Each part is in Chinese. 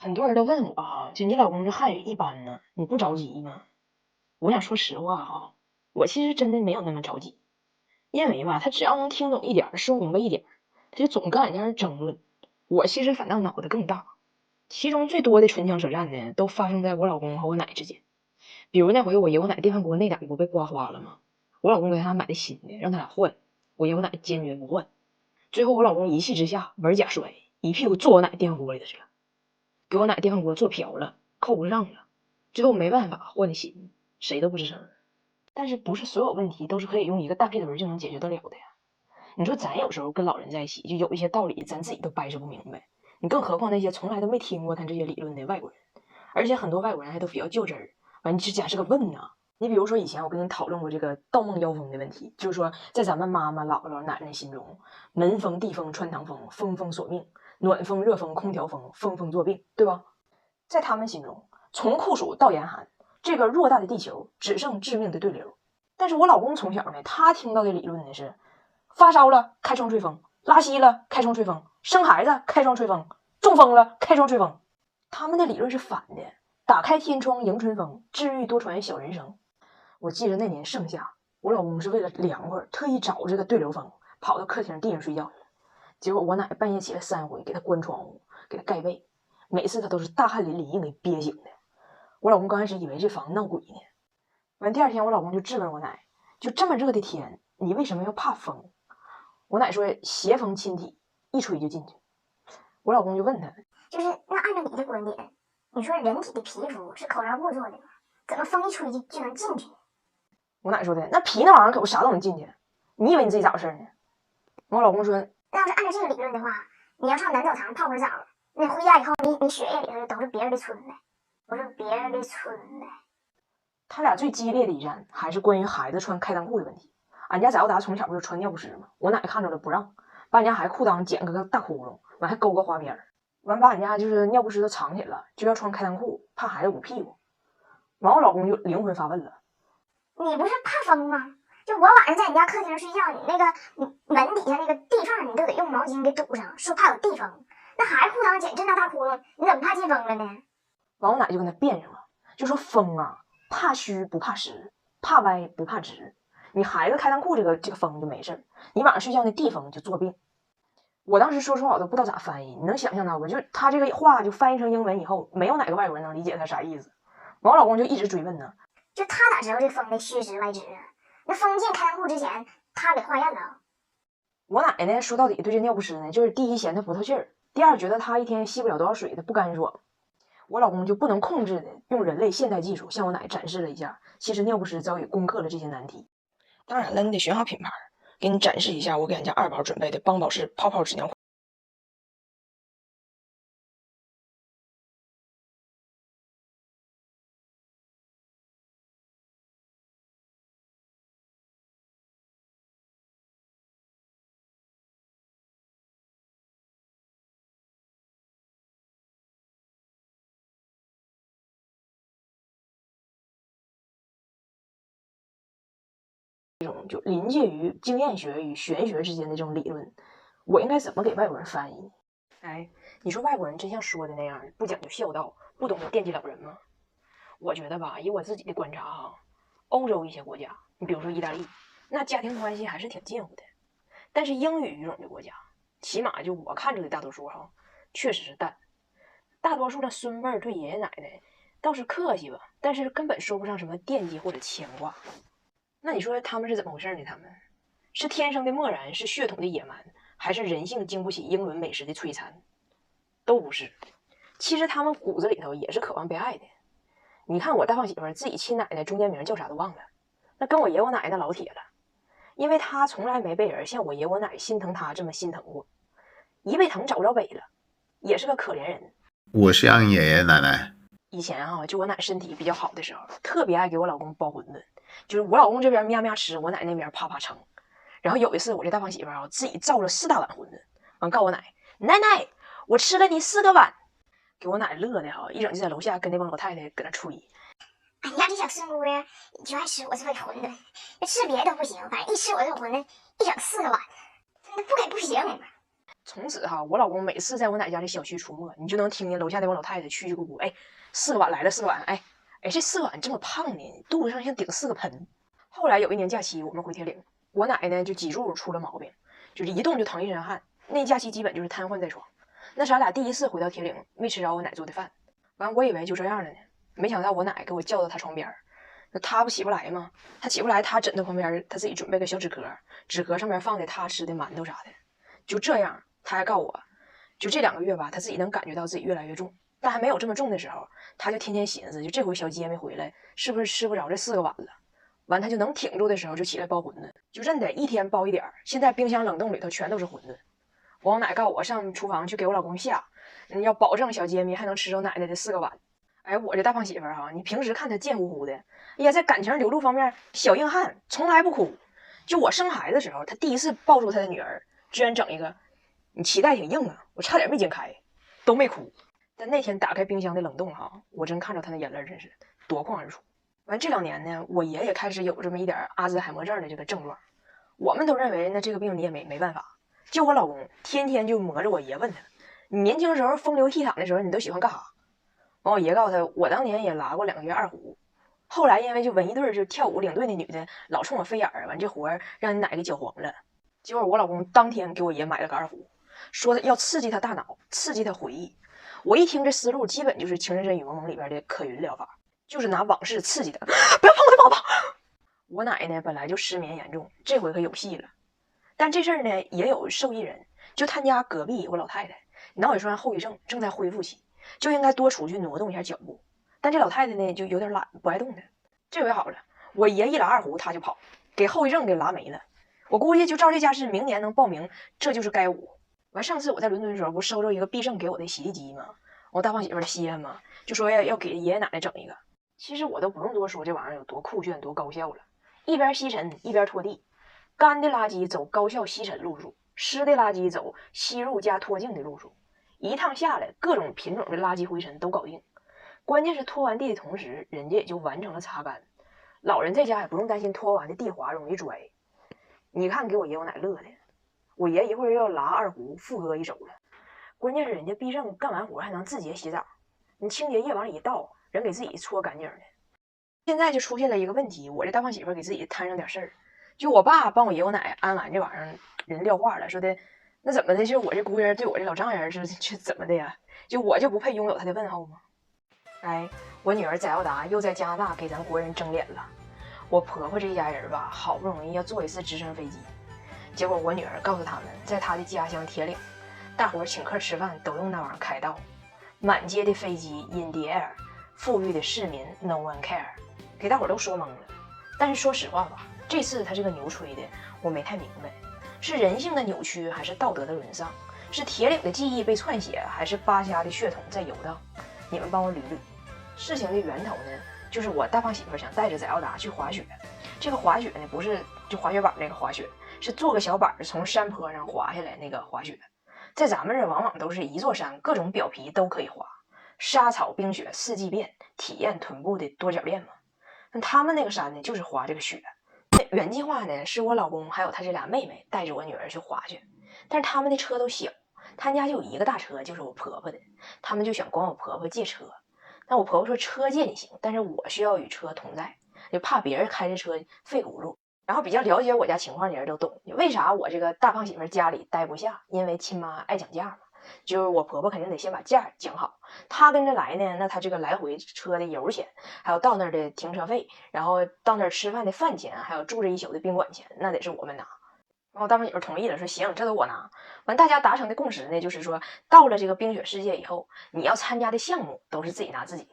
很多人都问我就你老公这汉语一般呢，你不着急吗？我想说实话我其实真的没有那么着急，因为吧，他只要能听懂一点儿，说明白一点儿，他就总跟俺家人争论。我其实反倒脑袋更大，其中最多的唇枪舌战呢，都发生在我老公和我奶之间。比如那回我爷我奶电饭锅内胆不被刮花了吗？我老公给他买的新的，让他俩换，我爷我奶坚决不换。最后我老公一气之下门假摔，一屁股坐我奶电饭锅里头去了。给我奶电饭锅做瓢了，扣不上了，最后没办法换的新，谁都不吱声。但是不是所有问题都是可以用一个大屁墩就能解决得了的呀？你说咱有时候跟老人在一起，就有一些道理咱自己都掰扯不明白，你更何况那些从来都没听过他这些理论的外国人，而且很多外国人还都比较较真儿，完这家是个问呐。你比如说以前我跟你讨论过这个道梦妖风的问题，就是说在咱们妈妈、姥姥、奶奶心中，门风、地风、穿堂风，风风索命，暖风、热风、空调风，风风作病，对吧？在他们心中，从酷暑到严寒，这个偌大的地球只剩致命的对流。但是我老公从小呢，他听到的理论呢是：发烧了开窗吹风，拉稀了开窗吹风，生孩子开窗吹风，中风了开窗吹风。他们的理论是反的，打开天窗迎春风，治愈多舛小人生。我记得那年盛夏，我老公是为了凉快，特意找这个对流风，跑到客厅地上睡觉去了。结果我奶半夜起来3回，给他关窗户，给他盖被，每次他都是大汗淋漓，硬给憋醒的。我老公刚开始以为这房闹鬼呢，完第二天我老公就质问我奶，就这么热的天，你为什么要怕风？我奶说邪风侵体，一吹就进去。我老公就问他，就是那按照你的观点，你说人体的皮肤是口罩布做的吗？怎么风一吹就能进去？我奶说的，那皮那玩意儿可不啥都能进去，你以为你自己咋回事呢？我老公说，那要是按照这个理论的话，你要上男澡堂泡会澡，那回家以后你血液里头都是别人的春呗，不是别人的春呗。他俩最激烈的一战还是关于孩子穿开裆裤的问题。俺家翟达从小不是穿尿不湿吗？我奶看着了不让，把俺家孩子裤裆剪个大窟窿，完还勾个花边，完把俺家就是尿不湿都藏起来了，就要穿开裆裤，怕孩子捂屁股。完我老公就灵魂发问了，你不是怕风吗？就我晚上在你家客厅睡觉，你那个门底下那个地缝你都得用毛巾给堵上，说怕有地风。那孩子裤裆剪这么大窟窿，你怎么怕进风了呢？完我奶就跟他辩上了，就说风怕虚不怕实，怕歪不怕直。你孩子开裆裤这个风就没事，你晚上睡觉那地风就作病。我当时说实话我都不知道咋翻译，你能想象到不？就他这个话就翻译成英文以后，没有哪个外国人能理解他啥意思。完我老公就一直追问呢，就他哪知道这风的虚实外直啊？那封建开裆裤之前，他给化验了。我奶奶说到底对这尿不湿呢，就是第一嫌它不透气儿，第二觉得他一天吸不了多少水，它不干爽。我老公就不能控制的用人类现代技术向我奶展示了一下，其实尿不湿早已攻克了这些难题。当然了，你得选好品牌，给你展示一下我给俺家二宝准备的邦宝适泡泡纸尿裤。就临界于经验学与玄学之间的这种理论，我应该怎么给外国人翻译？哎，你说外国人真像说的那样不讲究孝道，不懂得惦记老人吗？我觉得吧，以我自己的观察欧洲一些国家，你比如说意大利，那家庭关系还是挺近乎的。但是英语语种的国家，起码就我看着的大多数确实是淡。大多数的孙辈对爷爷奶奶倒是客气吧，但是根本说不上什么惦记或者牵挂。那你说他们是怎么回事呢？他们是天生的漠然，是血统的野蛮，还是人性经不起英伦美食的摧残？都不是。其实他们骨子里头也是渴望被爱的。你看我大胖媳妇自己亲奶奶中间名叫啥都忘了，那跟我爷我奶奶老铁了，因为她从来没被人像我爷我奶心疼她这么心疼过，一被疼找不着北了，也是个可怜人。我像爷爷奶奶。以前就我奶身体比较好的时候，特别爱给我老公包馄饨，就是我老公这边咩咩吃，我奶那边啪啪盛。然后有一次我这大胖媳妇自己造了4大碗馄饨，完告我奶，奶奶我吃了你4个碗，给我奶乐的一整就在楼下跟那帮老太太搁那吹。俺家这小孙姑娘就爱吃我这份馄饨，吃别的都不行，反正一吃我这馄饨，一整4个碗，那不给不行。从此哈，我老公每次在我奶家这小区出没，你就能听见楼下那帮老太太蛐蛐咕咕，哎，4个碗来了，4个碗，哎，这4个碗这么胖呢，肚子上像顶4个盆。后来有一年假期，我们回铁岭，我奶呢就脊柱出了毛病，就是一动就淌一身汗，那假期基本就是瘫痪在床。那是俺俩第一次回到铁岭，没吃着我奶做的饭，完我以为就这样了呢，没想到我奶给我叫到她床边，那她不起不来吗？她起不来，她枕头旁边她自己准备个小纸壳，纸壳上面放的她吃的馒头啥的。就这样，她还告我，就这2个月吧，她自己能感觉到自己越来越重，但还没有这么重的时候，她就天天寻思，就这回小姐没回来，是不是吃不着这4个碗了？完，她就能挺住的时候，就起来包馄饨，就真的一天包一点。现在冰箱冷冻里头全都是馄饨。我奶告我上厨房去给我老公下，要保证小揭秘还能吃着奶奶的4个碗。哎，我这大胖媳妇哈，你平时看她贱乎乎的，哎呀，在感情流露方面小硬汉，从来不哭。就我生孩子的时候，她第一次抱住她的女儿，居然整一个，你脐带挺硬啊，我差点没剪开，都没哭。但那天打开冰箱的冷冻哈，我真看着她那眼泪真是夺眶而出。完这2年呢，我爷爷开始有这么一点阿兹海默症的这个症状，我们都认为那这个病你也没办法。就我老公天天就磨着我爷，问他，你年轻时候风流倜傥的时候你都喜欢干啥？完我爷告诉他，我当年也拉过2个月二胡，后来因为就文艺队就跳舞领队那女的老冲我飞眼儿，完这活让你奶给搅黄了。结果我老公当天给我爷买了个二胡，说要刺激他大脑，刺激他回忆。我一听这思路，基本就是《情深深雨蒙蒙》里边的可云疗法，就是拿往事刺激他，不要碰我的宝宝。我奶呢本来就失眠严重，这回可有戏了。但这事儿呢也有受益人，就他家隔壁有个老太太，脑血栓后遗症正在恢复期，就应该多出去挪动一下脚步。但这老太太呢就有点懒，不爱动弹。这回好了，我爷一拉二胡他就跑，给后遗症给拉没了。我估计就照这架势，明年能报名，这就是该舞。完上次我在伦敦的时候，不收着一个必胜给我的洗衣机吗？我大胖媳妇的稀罕嘛，就说要给爷爷奶奶整一个。其实我都不用多说这玩意儿有多酷炫多高效了，一边吸尘一边拖地。干的垃圾走高效吸尘路数，湿的垃圾走吸入加脱净的路数，一趟下来各种品种的垃圾灰尘都搞定。关键是拖完地的同时，人家也就完成了擦干。老人在家也不用担心拖完的地滑容易拽。你看给我爷我奶乐的，我爷一会儿又要拉二胡副歌一首了。关键是人家必胜干完活还能自己洗澡，你清洁液往里一倒，人给自己搓干净的。现在就出现了一个问题，我这大胖媳妇给自己摊上点事儿。就我爸帮我爷我奶安完这玩意儿，人撂话了，说的那怎么的？就我这姑爷对我这老丈人是怎么的呀？就我就不配拥有他的问候吗？哎，我女儿翟耀达又在加拿大给咱国人争脸了。我婆婆这一家人吧，好不容易要坐一次直升飞机，结果我女儿告诉他们，在她的家乡铁岭，大伙请客吃饭都用那玩意儿开道，满街的飞机 in the air， 富裕的市民 no one care， 给大伙都说懵了。但是说实话吧，这次他这个牛吹的我没太明白，是人性的扭曲还是道德的沦丧？是铁岭的记忆被篡写，还是巴峡的血统在游荡？你们帮我捋捋。事情的源头呢，就是我大胖媳妇想带着翟耀达去滑雪。这个滑雪呢，不是就滑雪板那个滑雪，是坐个小板从山坡上滑下来那个滑雪。在咱们这往往都是一座山，各种表皮都可以滑，沙草冰雪四季变，体验臀部的多角恋嘛。那他们那个山呢，就是滑这个雪。原计划呢，是我老公还有他这俩妹妹带着我女儿去滑去，但是他们的车都小，他家就有一个大车，就是我婆婆的，他们就想管我婆婆借车。但我婆婆说车借你行，但是我需要与车同在，就怕别人开着车费轱辘。然后比较了解我家情况的人都懂，为啥我这个大胖媳妇家里待不下，因为亲妈爱讲价嘛。就是我婆婆肯定得先把价讲好，她跟着来呢，那她这个来回车的油钱，还有到那儿的停车费，然后到那儿吃饭的饭钱，还有住这一宿的宾馆钱，那得是我们拿。然后大胖媳妇同意了，说行，这都我拿。完，大家达成的共识呢，就是说到了这个冰雪世界以后，你要参加的项目都是自己拿自己的。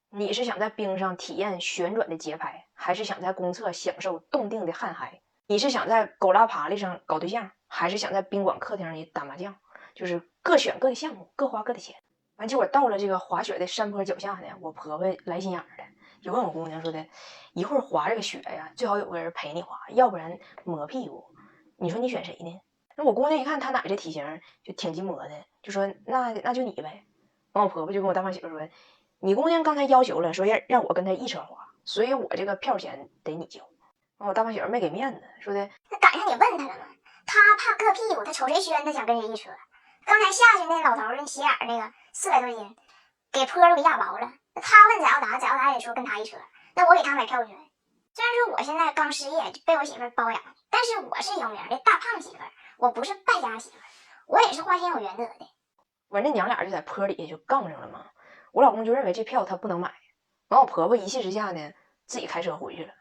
你是想在冰上体验旋转的节拍，还是想在公厕享受冻定的汗嗨？你是想在狗拉爬犁上搞对象，还是想在宾馆客厅里打麻将？就是各选各的项目，各花各的钱。完，结果到了这个滑雪的山坡脚下呢，我婆婆来心眼儿的，就问我姑娘说的，一会儿滑这个雪呀，最好有个人陪你滑，要不然磨屁股。你说你选谁呢？那我姑娘一看她奶这体型就挺筋磨的，就说那就你呗。完，我婆婆就跟我大胖媳妇说，你姑娘刚才要求了，说让我跟她一车滑，所以我这个票钱得你交。完，我大胖媳妇没给面子，说的那赶上你问他了吗？他怕硌屁股，他瞅谁宣，他想跟人一车。刚才下去那老头儿那斜眼那个400多斤，给坡都给压薄了。他问贾耀达也说跟他一车，那我给他买票去。虽然说我现在刚失业，被我媳妇包养，但是我是有名的大胖媳妇儿，我不是败家媳妇儿，我也是花钱有原则的。完，这娘俩就在坡底下就杠上了嘛。我老公就认为这票他不能买，完我婆婆一气之下呢，自己开车回去了。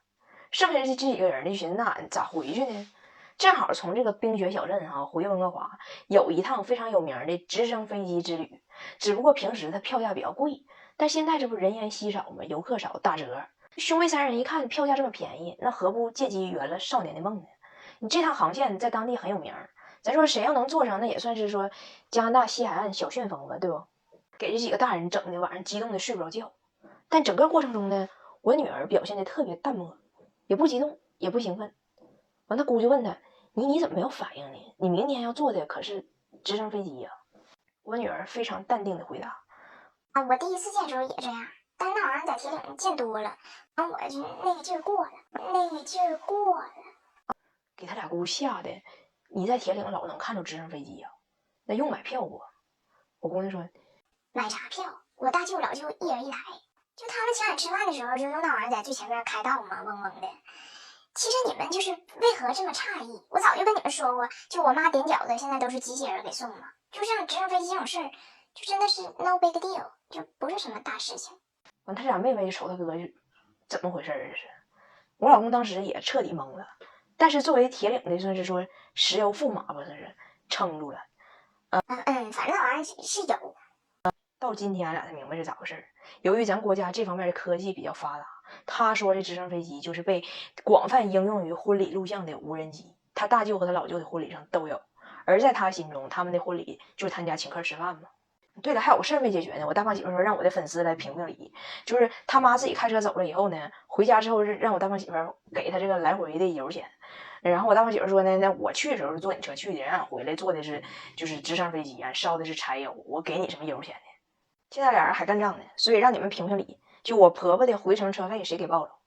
剩下这几个人呢，就寻思那咋回去呢？正好从这个冰雪小镇回温哥华有一趟非常有名的直升飞机之旅，只不过平时它票价比较贵，但现在这不人烟稀少嘛，游客少，打折。兄妹3人一看票价这么便宜，那何不借机圆了少年的梦呢？你这趟航线在当地很有名，咱说谁要能坐上，那也算是说加拿大西海岸小旋风吧，对不？给这几个大人整的晚上激动的睡不着觉。但整个过程中呢，我女儿表现的特别淡漠，也不激动，也不兴奋。完，他姑就问他：“你怎么没有反应呢？你明天要坐的可是直升飞机呀！”我女儿非常淡定的回答：“啊，我第一次见的时候也这样，但那玩意儿在铁岭见多了，完我就那个劲儿过了。”给他俩姑吓得，你在铁岭老能看着直升飞机呀？那用买票不？我姑娘说：“买啥票？我大舅老舅一人一台，就他们请俺吃饭的时候就用那玩意儿在最前面开道嘛，嗡嗡的。其实你们就是为何这么诧异？我早就跟你们说过，就我妈点饺子现在都是机器人给送嘛。就像直升飞机这种事儿，就真的是 no big deal， 就不是什么大事情。”完，他俩妹妹就瞅他哥，就怎么回事这是？我老公当时也彻底懵了，但是作为铁岭的，算是说石油驸马吧，算是撑住了。反正那玩意儿是有。到今天俺俩才明白是咋回事。由于咱国家这方面的科技比较发达，他说这直升飞机就是被广泛应用于婚礼录像的无人机，他大舅和他老舅的婚礼上都有。而在他心中，他们的婚礼就是他家请客吃饭嘛。对了，还有个事儿没解决呢。我大胖媳妇说让我的粉丝来评评理，就是他妈自己开车走了以后呢，回家之后是让我大胖媳妇给他这个来回的油钱。然后我大胖媳妇说呢，那我去的时候是坐你车去的，让俺回来坐的是就是直升飞机，俺烧的是柴油，我给你什么油钱呢？现在俩人还干仗呢，所以让你们评评理，就我婆婆的回程车费谁给报了？